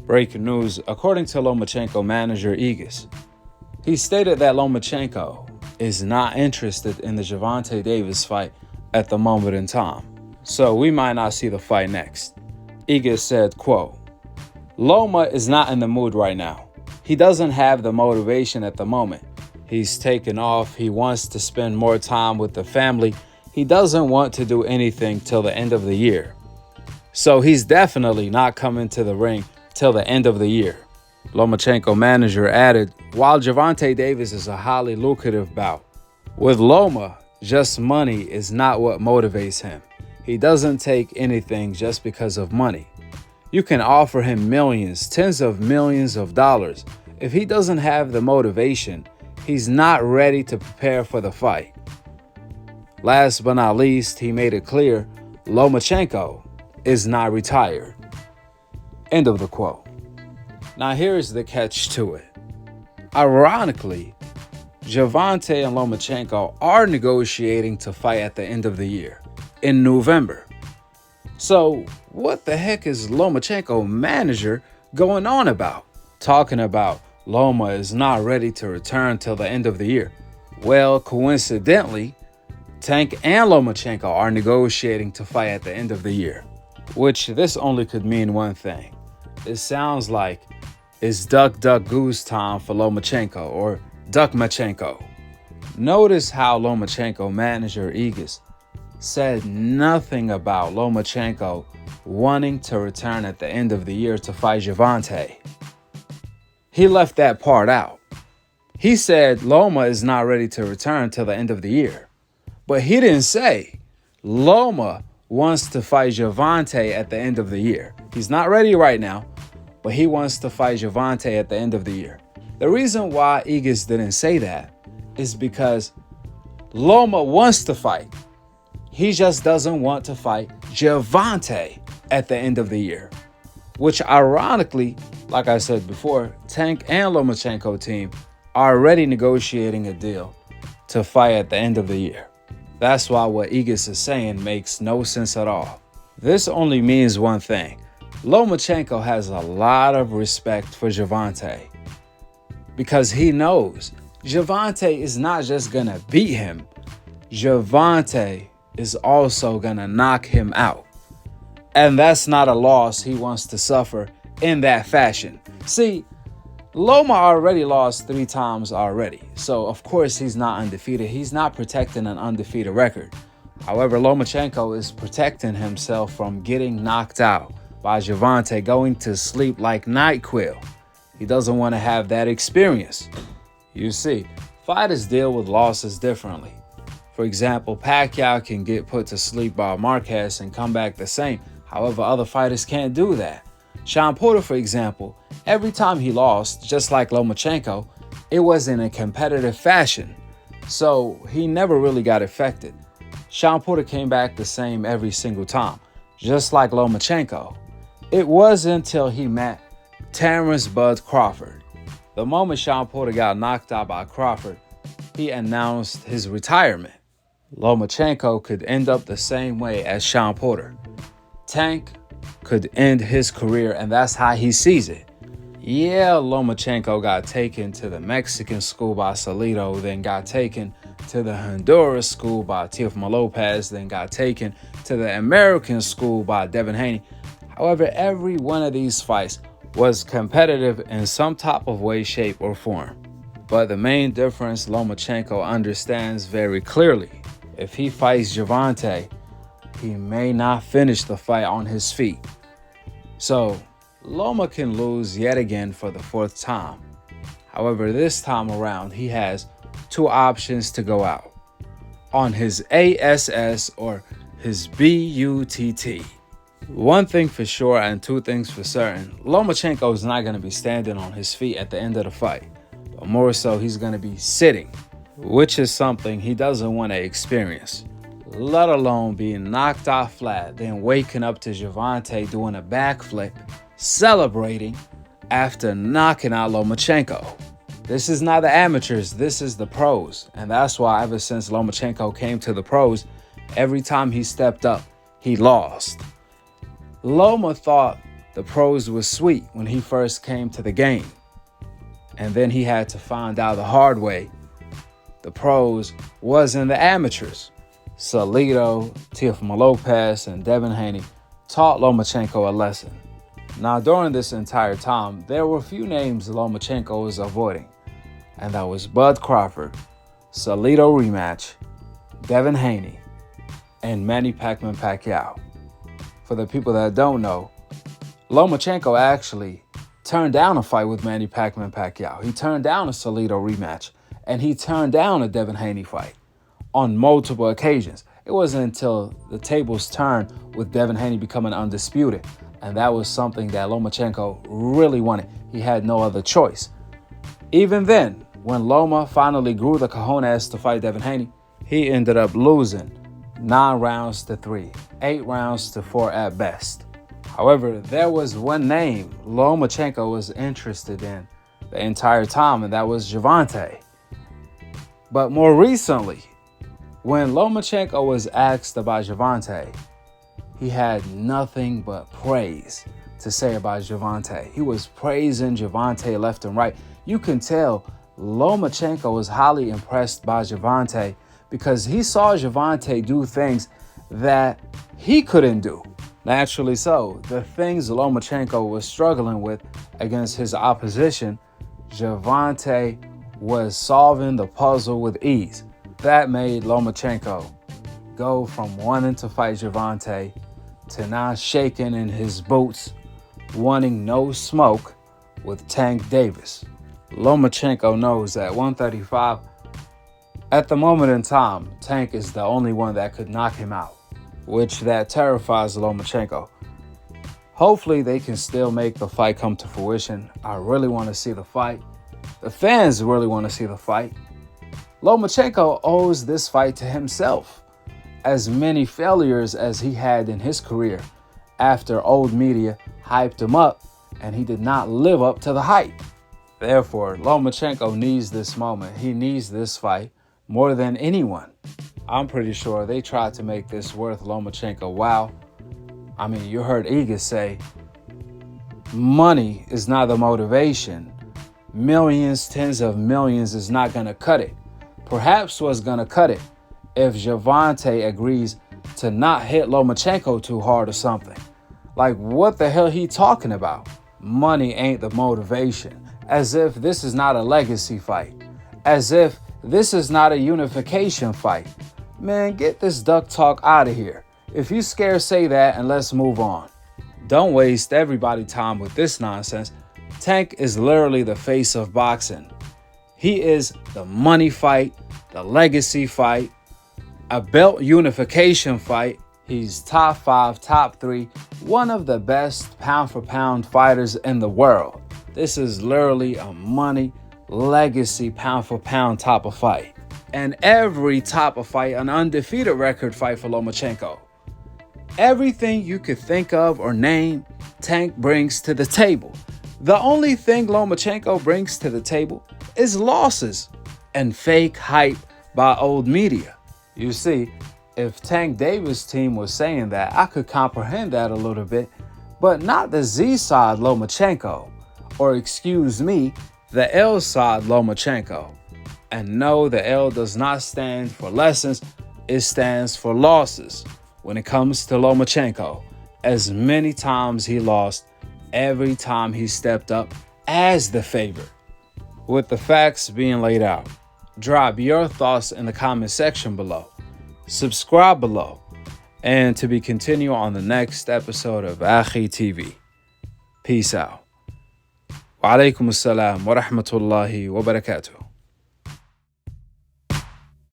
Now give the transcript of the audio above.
Breaking news, according to Lomachenko manager Igis, he stated that Lomachenko is not interested in the Gervonta Davis fight at the moment in time, so we might not see the fight next. Igis said, quote, "Loma is not in the mood right now. He doesn't have the motivation at the moment. He's taken off. He wants to spend more time with the family. He doesn't want to do anything till the end of the year. So he's definitely not coming to the ring till the end of the year." Lomachenko manager added, while Gervonta Davis is a highly lucrative bout, with Loma, just money is not what motivates him. He doesn't take anything just because of money. You can offer him millions, tens of millions of dollars. If he doesn't have the motivation, he's not ready to prepare for the fight. Last but not least, he made it clear Lomachenko is not retired. End of the quote. Now here's the catch to it. Ironically, Gervonta and Lomachenko are negotiating to fight at the end of the year, in November. So what the heck is Lomachenko manager going on about? Talking about Loma is not ready to return till the end of the year. Well, coincidentally, Tank and Lomachenko are negotiating to fight at the end of the year, which this only could mean one thing. It sounds like it's duck, duck, goose time for Lomachenko, or Duckmachenko. Notice how Lomachenko manager Igis said nothing about Lomachenko wanting to return at the end of the year to fight Gervonta. He left that part out. He said Loma is not ready to return till the end of the year. But he didn't say Loma wants to fight Gervonta at the end of the year. He's not ready right now, but he wants to fight Gervonta at the end of the year. The reason why Igis didn't say that is because Loma wants to fight. He just doesn't want to fight Gervonta at the end of the year, which ironically, like I said before, Tank and Lomachenko team are already negotiating a deal to fight at the end of the year. That's why what Igis is saying makes no sense at all. This only means one thing. Lomachenko has a lot of respect for Gervonta because he knows Gervonta is not just gonna beat him. Gervonta is also gonna knock him out. And that's not a loss he wants to suffer in that fashion. See, Loma already lost 3 times already. So of course he's not undefeated. He's not protecting an undefeated record. However, Lomachenko is protecting himself from getting knocked out by Gervonta, going to sleep like NyQuil. He doesn't want to have that experience. You see, fighters deal with losses differently. For example, Pacquiao can get put to sleep by Marquez and come back the same. However, other fighters can't do that. Sean Porter, for example, every time he lost, just like Lomachenko, it was in a competitive fashion. So he never really got affected. Sean Porter came back the same every single time, just like Lomachenko. It wasn't until he met Terrence Bud Crawford. The moment Sean Porter got knocked out by Crawford, he announced his retirement. Lomachenko could end up the same way as Sean Porter. Tank could end his career, and that's how he sees it. Yeah, Lomachenko got taken to the Mexican school by Salido, then got taken to the Honduras school by Teofimo Lopez, then got taken to the American school by Devin Haney. However, every one of these fights was competitive in some type of way, shape, or form. But the main difference Lomachenko understands very clearly. If he fights Gervonta, he may not finish the fight on his feet. So, Loma can lose yet again for the 4th time. However, this time around, he has 2 options to go out. On his ASS or his BUTT. One thing for sure and 2 things for certain, Lomachenko is not going to be standing on his feet at the end of the fight. But more so, he's going to be sitting, which is something he doesn't want to experience. Let alone being knocked out flat, then waking up to Gervonta doing a backflip, celebrating after knocking out Lomachenko. This is not the amateurs, this is the pros. And that's why ever since Lomachenko came to the pros, every time he stepped up, he lost. Loma thought the pros was sweet when he first came to the game. And then he had to find out the hard way. The pros wasn't the amateurs. Salido, Teofimo Lopez, and Devin Haney taught Lomachenko a lesson. Now, during this entire time, there were a few names Lomachenko was avoiding, and that was Bud Crawford, Salido rematch, Devin Haney, and Manny Pacquiao. For the people that don't know, Lomachenko actually turned down a fight with Manny Pacquiao. He turned down a Salido rematch, and he turned down a Devin Haney fight on multiple occasions. It wasn't until the tables turned with Devin Haney becoming undisputed, and that was something that Lomachenko really wanted. He had no other choice. Even then, when Loma finally grew the cojones to fight Devin Haney, he ended up losing 9 rounds to 3, 8 rounds to 4 at best. However, there was one name Lomachenko was interested in the entire time, and that was Gervonta. But more recently, when Lomachenko was asked about Gervonta, he had nothing but praise to say about Gervonta. He was praising Gervonta left and right. You can tell Lomachenko was highly impressed by Gervonta because he saw Gervonta do things that he couldn't do. Naturally so. The things Lomachenko was struggling with against his opposition, Gervonta was solving the puzzle with ease. That made Lomachenko go from wanting to fight Gervonta to now shaking in his boots, wanting no smoke with Tank Davis. Lomachenko knows that 135, at the moment in time, Tank is the only one that could knock him out, which that terrifies Lomachenko. Hopefully they can still make the fight come to fruition. I really want to see the fight. The fans really want to see the fight. Lomachenko owes this fight to himself. As many failures as he had in his career after old media hyped him up and he did not live up to the hype. Therefore, Lomachenko needs this moment. He needs this fight more than anyone. I'm pretty sure they tried to make this worth Lomachenko wow. I mean, you heard Igis say, money is not the motivation. Millions, tens of millions is not going to cut it. Perhaps what's going to cut it if Gervonta agrees to not hit Lomachenko too hard or something. Like, what the hell he talking about? Money ain't the motivation. As if this is not a legacy fight. As if this is not a unification fight. Man, get this duck talk out of here. If you scared, say that and let's move on. Don't waste everybody's time with this nonsense. Tank is literally the face of boxing. He is the money fight, the legacy fight, a belt unification fight. He's top 5, top 3, one of the best pound for pound fighters in the world. This is literally a money, legacy, pound for pound type of fight. And every type of fight, an undefeated record fight for Lomachenko. Everything you could think of or name, Tank brings to the table. The only thing Lomachenko brings to the table is losses and fake hype by old media. You see, if Tank Davis' team was saying that, I could comprehend that a little bit, but not the Z side Lomachenko, or excuse me, the L side Lomachenko. And no, the L does not stand for lessons, it stands for losses. When it comes to Lomachenko, as many times he lost, every time he stepped up as the favorite. With the facts being laid out, drop your thoughts in the comment section below. Subscribe below. And to be continued on the next episode of Akhi TV. Peace out. Wa alaikum assalam wa rahmatullahi wa barakatuh.